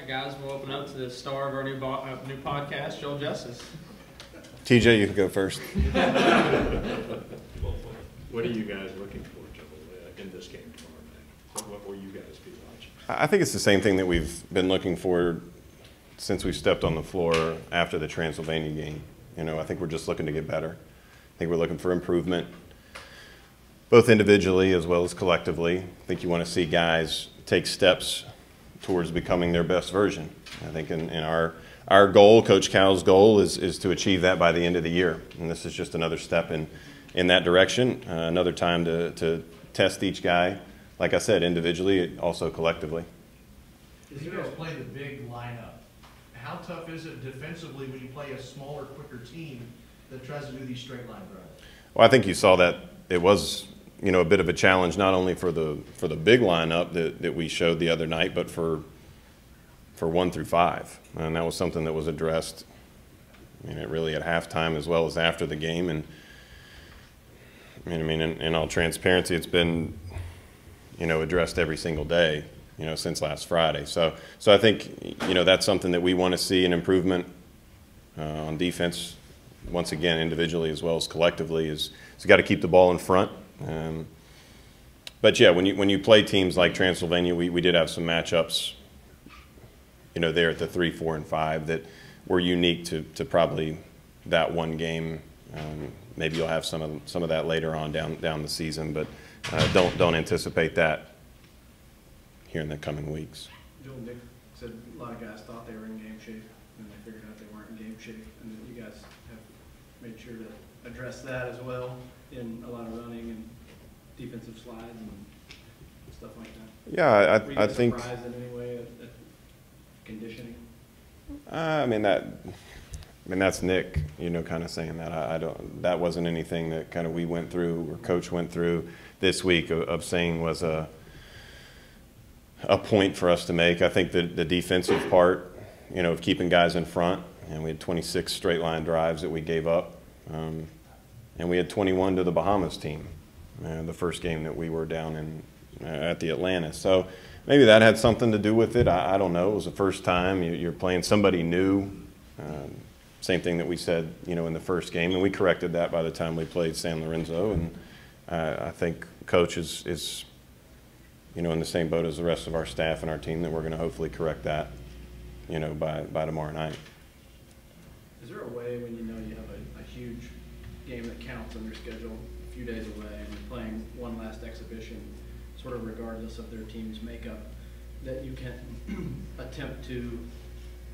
right, guys, we'll open up to the star of our new podcast, Joel Justus. TJ, you can go first. What are you guys looking for, Joel, in this game tomorrow night? What will you guys be watching? I think it's the same thing that we've been looking for since we stepped on the floor after the Transylvania game. You know, I think we're just looking to get better. I think we're looking for improvement, both individually as well as collectively. I think you want to see guys take steps towards becoming their best version. I think in our goal, Coach Cal's goal, is to achieve that by the end of the year. And this is just another step in that direction, another time to test each guy, like I said, individually, also collectively. As you guys play the big lineup, how tough is it defensively when you play a smaller, quicker team that tries to do these straight line drives? Well, I think you saw that it was, you know, a bit of a challenge not only for the big lineup that we showed the other night, but for 1 through 5, and that was something that was addressed, you know, really at halftime as well as after the game. And I mean, in all transparency, it's been, you know, addressed every single day, you know, since last Friday. So I think, you know, that's something that we want to see an improvement on defense. Once again, individually as well as collectively, is got to keep the ball in front. But yeah, when you play teams like Transylvania, we did have some matchups, you know, there at the 3, 4, and 5 that were unique to probably that one game. Maybe you'll have some of that later on down the season, but don't anticipate that here in the coming weeks. Joel and Nick said a lot of guys thought they were in game shape, and they figured out they weren't in game shape, and that you guys have made sure to address that as well in a lot of running and defensive slides and stuff like that. Yeah, Were you I guys think. surprised in any way at conditioning? I mean that's Nick, you know, kind of saying that. I don't. That wasn't anything that kind of we went through or Coach went through this week of saying was a point for us to make. I think the defensive part, you know, of keeping guys in front, and we had 26 straight line drives that we gave up, and we had 21 to the Bahamas team, the first game that we were down in at the Atlanta. So maybe that had something to do with it. I don't know. It was the first time you're playing somebody new. Same thing that we said, you know, in the first game, and we corrected that by the time we played San Lorenzo. And I think Coach is, you know, in the same boat as the rest of our staff and our team, that we're going to hopefully correct that, you know, by tomorrow night. Is there a way when you know you have a huge game that counts on your schedule a few days away and you're playing one last exhibition, sort of regardless of their team's makeup, that you can attempt to,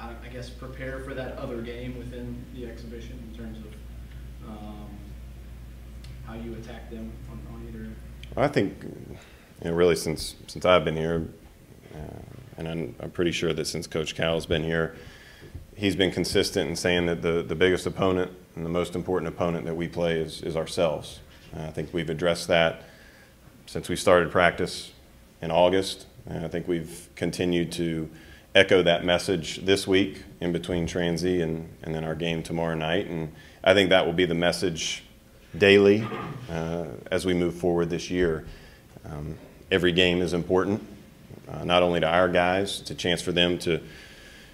I guess, prepare for that other game within the exhibition in terms of how you attack them on either end? I think, you know, really since I've been here, and I'm pretty sure that since Coach Cal's been here, he's been consistent in saying that the biggest opponent and the most important opponent that we play is ourselves. I think we've addressed that since we started practice in August. And I think we've continued to echo that message this week in between Transy and then our game tomorrow night. And I think that will be the message daily as we move forward this year. Every game is important, not only to our guys. It's a chance for them to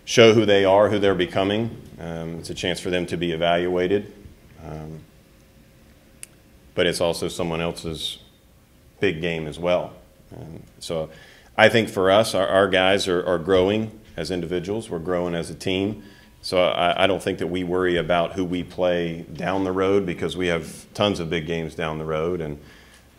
show who they are, who they're becoming. It's a chance for them to be evaluated. But it's also someone else's big game as well. So I think for us, our guys are growing as individuals. We're growing as a team. So I don't think that we worry about who we play down the road, because we have tons of big games down the road. And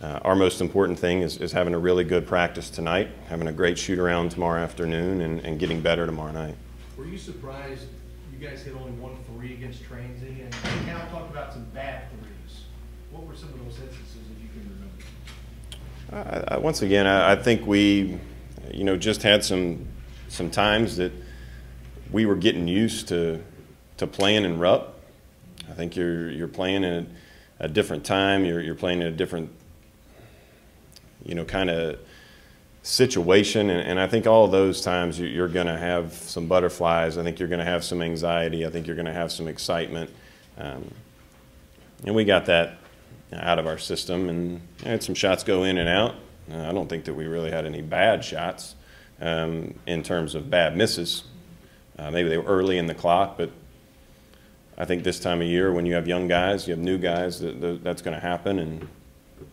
our most important thing is having a really good practice tonight, having a great shoot-around tomorrow afternoon, and getting better tomorrow night. Were you surprised you guys hit only 1 3 against Transy? And now talk about some bad threes. What were some of those instances, if you can remember? Once again, I think we, you know, just had some times that we were getting used to playing in RUP. I think you're playing in a different time. You're playing in a different, you know, kind of situation, and I think all of those times you're going to have some butterflies. I think you're going to have some anxiety. I think you're going to have some excitement, and we got that out of our system, and had some shots go in and out. I don't think that we really had any bad shots, in terms of bad misses. Maybe they were early in the clock, but I think this time of year when you have young guys, you have new guys, that's going to happen. And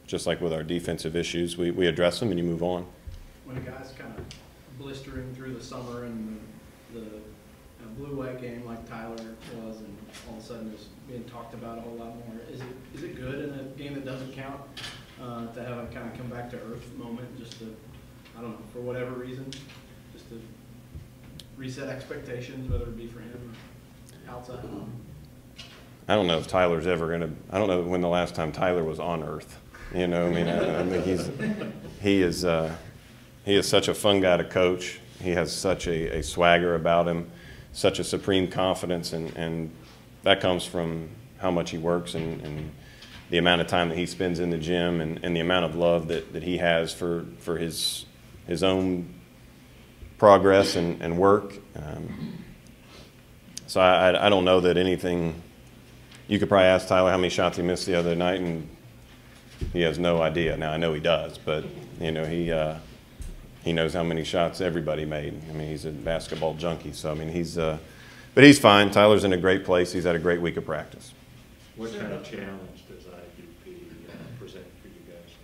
just like with our defensive issues, we address them and you move on. When a guy's kind of blistering through the summer and the blue-white game like Tyler was, and all of a sudden is being talked about a whole lot more, is it good in a game that doesn't count to have a kind of come back to earth moment, just to, I don't know, for whatever reason, just to reset expectations, whether it be for him or outside? I don't know if Tyler's ever going to – I don't know when the last time Tyler was on earth. You know, I mean he is such a fun guy to coach. He has such a swagger about him, such a supreme confidence, and that comes from how much he works and the amount of time that he spends in the gym and the amount of love that he has for his own progress and work. So I don't know that anything – you could probably ask Tyler how many shots he missed the other night, and he has no idea. Now, I know he does, but, you know, he knows how many shots everybody made. I mean, he's a basketball junkie. So, I mean, but he's fine. Tyler's in a great place. He's had a great week of practice. What kind of challenge does IUP present for you guys?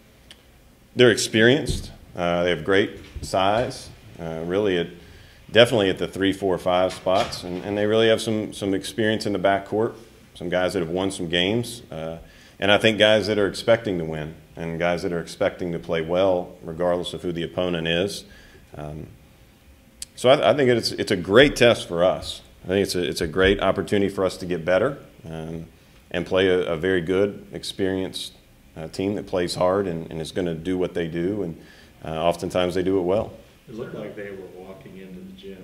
They're experienced. They have great size. Definitely at the 3, 4, 5 spots. And they really have some experience in the backcourt, some guys that have won some games. And I think guys that are expecting to win and guys that are expecting to play well regardless of who the opponent is. So I think it's a great test for us. I think it's a great opportunity for us to get better and play a very good, experienced team that plays hard and is going to do what they do, and oftentimes they do it well. It looked like they were walking into the gym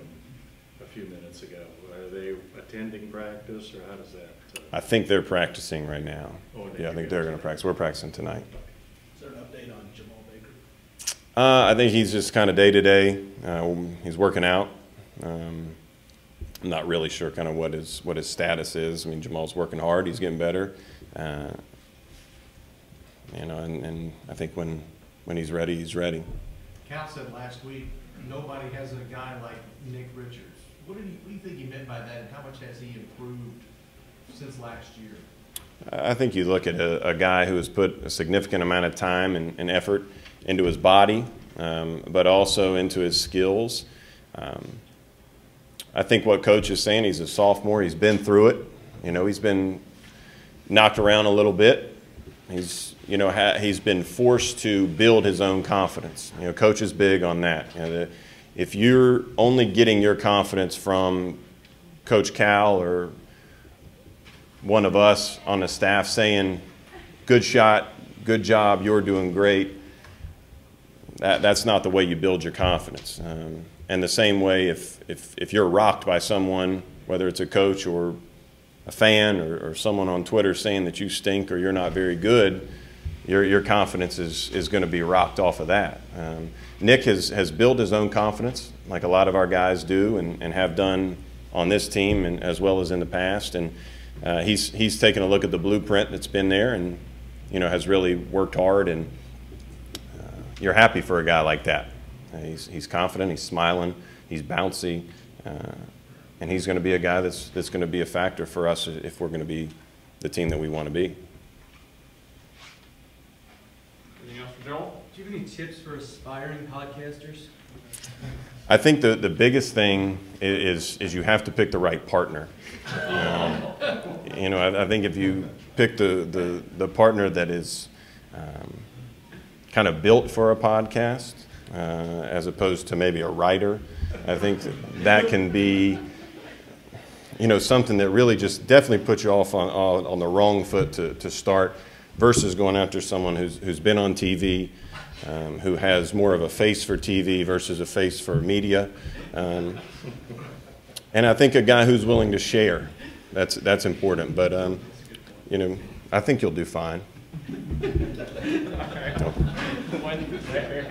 a few minutes ago. Are they attending practice, or how does that? I think they're practicing right now. Oh, yeah, I think they're going to practice. We're practicing tonight. Is there an update on Jamal Baker? I think he's just kind of day-to-day. He's working out. I'm not really sure kind of what his status is. I mean, Jamal's working hard. He's getting better. You know, and I think when he's ready, he's ready. Cal said last week, nobody has a guy like Nick Richards. What do you think he meant by that, and how much has he improved since last year? I think you look at a guy who has put a significant amount of time and effort into his body, but also into his skills. I think what Coach is saying, he's a sophomore. He's been through it. You know, he's been knocked around a little bit. He's been forced to build his own confidence. You know, Coach is big on that. You know, if you're only getting your confidence from Coach Cal or one of us on the staff saying, good shot, good job, you're doing great, that's not the way you build your confidence. And the same way, if you're rocked by someone, whether it's a coach or a fan or someone on Twitter saying that you stink or you're not very good, your confidence is going to be rocked off of that. Nick has built his own confidence, like a lot of our guys do and have done on this team and as well as in the past. And he's taken a look at the blueprint that's been there and, you know, has really worked hard. And you're happy for a guy like that. He's confident, he's smiling, he's bouncy, and he's going to be a guy that's going to be a factor for us if we're going to be the team that we want to be. Anything else for Joel? Do you have any tips for aspiring podcasters? I think the biggest thing is you have to pick the right partner. You know, I think if you pick the partner that is kind of built for a podcast, as opposed to maybe a writer, I think that can be, you know, something that really just definitely puts you off on the wrong foot to start, versus going after someone who's been on TV, who has more of a face for TV versus a face for media, and I think a guy who's willing to share. That's important. But you know, I think you'll do fine. All right. One there.